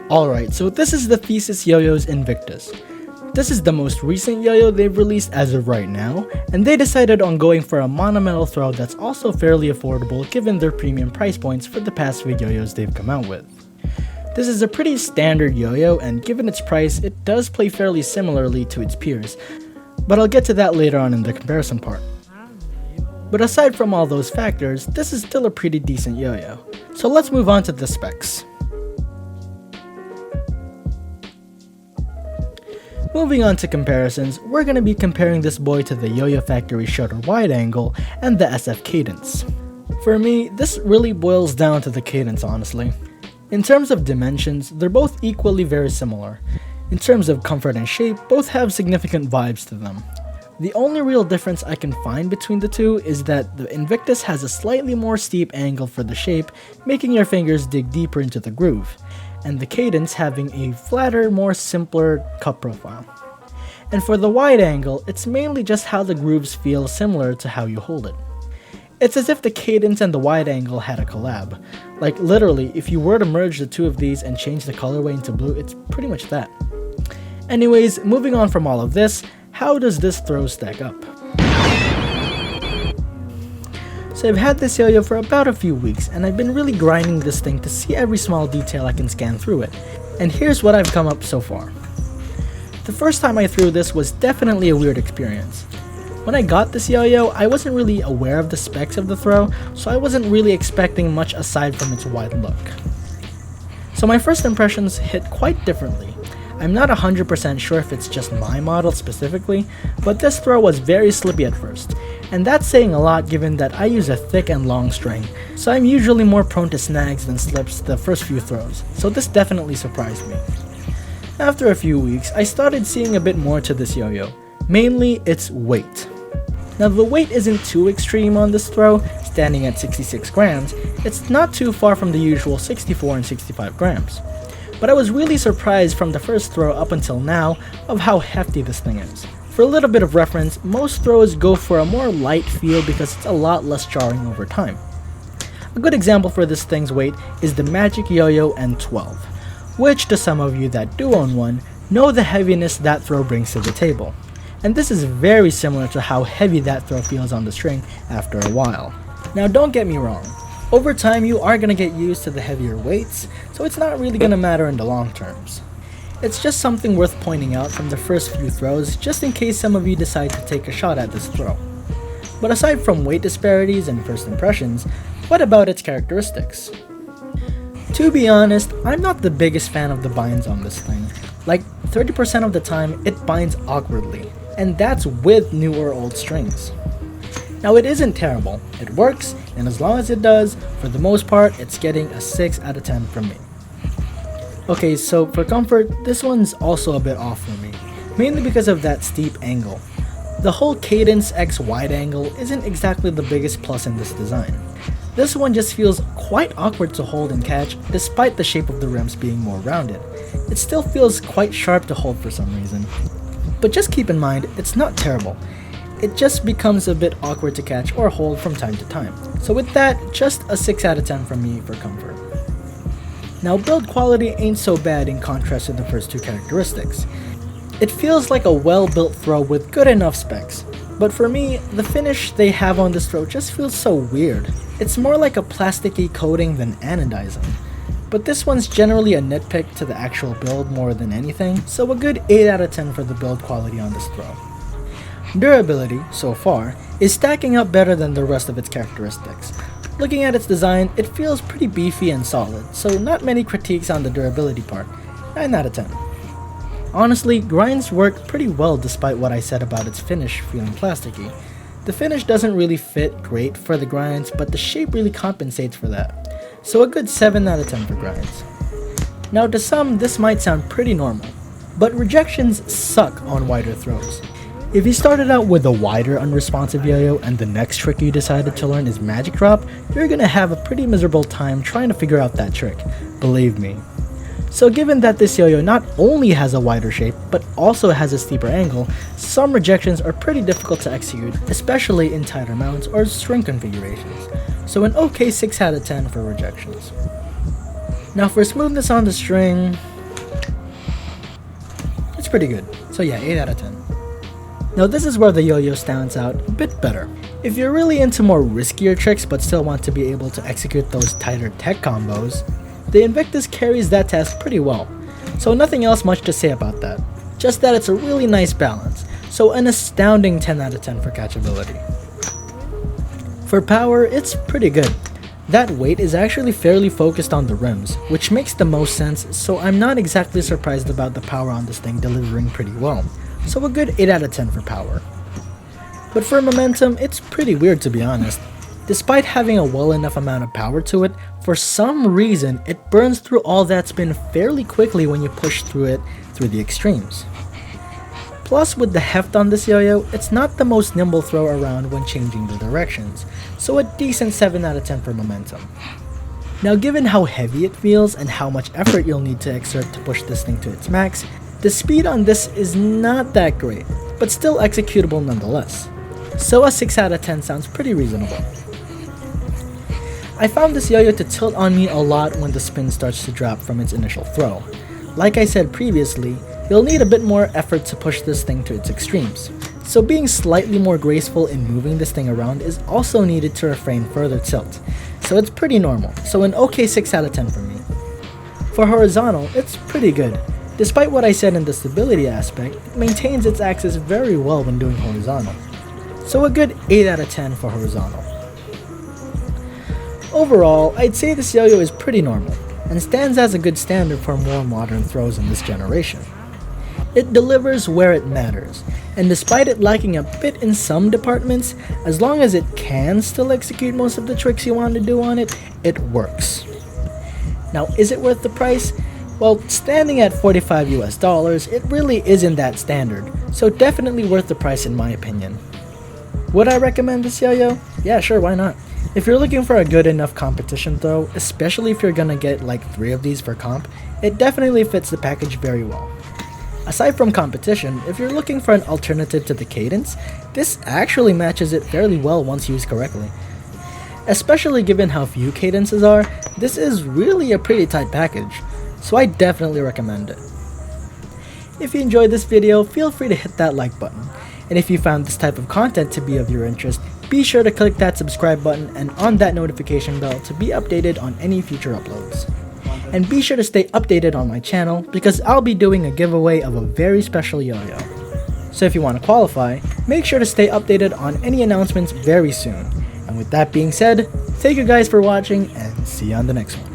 Alright, so this is the ThesisYoyos Invictus. This is the most recent yo-yo they've released as of right now, and they decided on going for a monometal throw that's also fairly affordable given their premium price points for the past few yo-yos they've come out with. This is a pretty standard yo-yo, and given its price, it does play fairly similarly to its peers, but I'll get to that later on in the comparison part. But aside from all those factors, this is still a pretty decent yo-yo. So let's move on to the specs. Moving on to comparisons, we're going to be comparing this boy to the Yo-Yo Factory Shutter Wide Angle and the SF Cadence. For me, this really boils down to the cadence, honestly. In terms of dimensions, they're both equally very similar. In terms of comfort and shape, both have significant vibes to them. The only real difference I can find between the two is that the Invictus has a slightly more steep angle for the shape, making your fingers dig deeper into the groove, and the Cadence having a flatter, more simpler cup profile. And for the wide angle, it's mainly just how the grooves feel similar to how you hold it. It's as if the Cadence and the wide angle had a collab. Like literally, if you were to merge the two of these and change the colorway into blue, it's pretty much that. Anyways, moving on from all of this, how does this throw stack up? So I've had this yo-yo for about a few weeks, and I've been really grinding this thing to see every small detail I can scan through it, and here's what I've come up so far. The first time I threw this was definitely a weird experience. When I got this yo-yo, I wasn't really aware of the specs of the throw, so I wasn't really expecting much aside from its wide look. So my first impressions hit quite differently. I'm not 100% sure if it's just my model specifically, but this throw was very slippy at first, and that's saying a lot given that I use a thick and long string, so I'm usually more prone to snags than slips the first few throws, so this definitely surprised me. After a few weeks, I started seeing a bit more to this yo-yo, mainly its weight. Now the weight isn't too extreme on this throw, standing at 66 grams, it's not too far from the usual 64 and 65 grams. But I was really surprised from the first throw up until now of how hefty this thing is. For a little bit of reference, most throws go for a more light feel because it's a lot less jarring over time. A good example for this thing's weight is the Magic Yo-Yo N12, which to some of you that do own one, know the heaviness that throw brings to the table. And this is very similar to how heavy that throw feels on the string after a while. Now don't get me wrong. Over time, you are going to get used to the heavier weights, so it's not really going to matter in the long terms. It's just something worth pointing out from the first few throws, just in case some of you decide to take a shot at this throw. But aside from weight disparities and first impressions, what about its characteristics? To be honest, I'm not the biggest fan of the binds on this thing. Like 30% of the time, it binds awkwardly, and that's with new or old strings. Now it isn't terrible, it works, and as long as it does, for the most part, it's getting a 6 out of 10 from me. Okay, so for comfort, this one's also a bit off for me, mainly because of that steep angle. The whole Cadence X wide angle isn't exactly the biggest plus in this design. This one just feels quite awkward to hold and catch, despite the shape of the rims being more rounded. It still feels quite sharp to hold for some reason. But just keep in mind, it's not terrible. It just becomes a bit awkward to catch or hold from time to time. So with that, just a 6 out of 10 from me for comfort. Now build quality ain't so bad in contrast to the first two characteristics. It feels like a well-built throw with good enough specs, but for me, the finish they have on this throw just feels so weird. It's more like a plasticky coating than anodizing. But this one's generally a nitpick to the actual build more than anything, so a good 8 out of 10 for the build quality on this throw. Durability, so far, is stacking up better than the rest of its characteristics. Looking at its design, it feels pretty beefy and solid, so not many critiques on the durability part, 9 out of 10. Honestly, grinds work pretty well despite what I said about its finish feeling plasticky. The finish doesn't really fit great for the grinds, but the shape really compensates for that, so a good 7 out of 10 for grinds. Now to some, this might sound pretty normal, but rejections suck on wider throws. If you started out with a wider unresponsive yo-yo and the next trick you decided to learn is magic drop, you're gonna have a pretty miserable time trying to figure out that trick, believe me. So given that this yo-yo not only has a wider shape, but also has a steeper angle, some rejections are pretty difficult to execute, especially in tighter mounts or string configurations. So an okay 6 out of 10 for rejections. Now for smoothness on the string, it's pretty good. So yeah, 8 out of 10. Now this is where the Yoyo stands out a bit better. If you're really into more riskier tricks but still want to be able to execute those tighter tech combos, the Invictus carries that task pretty well. So nothing else much to say about that. Just that it's a really nice balance. So an astounding 10 out of 10 for catchability. For power, it's pretty good. That weight is actually fairly focused on the rims, which makes the most sense, so I'm not exactly surprised about the power on this thing delivering pretty well. So a good 8 out of 10 for power. But for momentum, it's pretty weird to be honest. Despite having a well enough amount of power to it, for some reason it burns through all that spin fairly quickly when you push through it through the extremes. Plus, with the heft on this yo-yo, it's not the most nimble throw around when changing the directions, so a decent 7 out of 10 for momentum. Now given how heavy it feels and how much effort you'll need to exert to push this thing to its max, the speed on this is not that great, but still executable nonetheless. So a 6 out of 10 sounds pretty reasonable. I found this yo-yo to tilt on me a lot when the spin starts to drop from its initial throw. Like I said previously, you'll need a bit more effort to push this thing to its extremes, so being slightly more graceful in moving this thing around is also needed to refrain further tilt, so it's pretty normal, so an okay 6 out of 10 for me. For horizontal, it's pretty good. Despite what I said in the stability aspect, it maintains its axis very well when doing horizontal, so a good 8 out of 10 for horizontal. Overall, I'd say this yo-yo is pretty normal, and stands as a good standard for more modern throws in this generation. It delivers where it matters, and despite it lacking a bit in some departments, as long as it can still execute most of the tricks you want to do on it, it works. Now, is it worth the price? Well, standing at $45 US, it really isn't that standard, so definitely worth the price in my opinion. Would I recommend this yo-yo? Yeah, sure, why not? If you're looking for a good enough competition throw, especially if you're gonna get like 3 of these for comp, it definitely fits the package very well. Aside from competition, if you're looking for an alternative to the cadence, this actually matches it fairly well once used correctly. Especially given how few cadences are, this is really a pretty tight package, so I definitely recommend it. If you enjoyed this video, feel free to hit that like button, and if you found this type of content to be of your interest, be sure to click that subscribe button and on that notification bell to be updated on any future uploads. And be sure to stay updated on my channel because I'll be doing a giveaway of a very special yo-yo. So if you want to qualify, make sure to stay updated on any announcements very soon. And with that being said, thank you guys for watching and see you on the next one.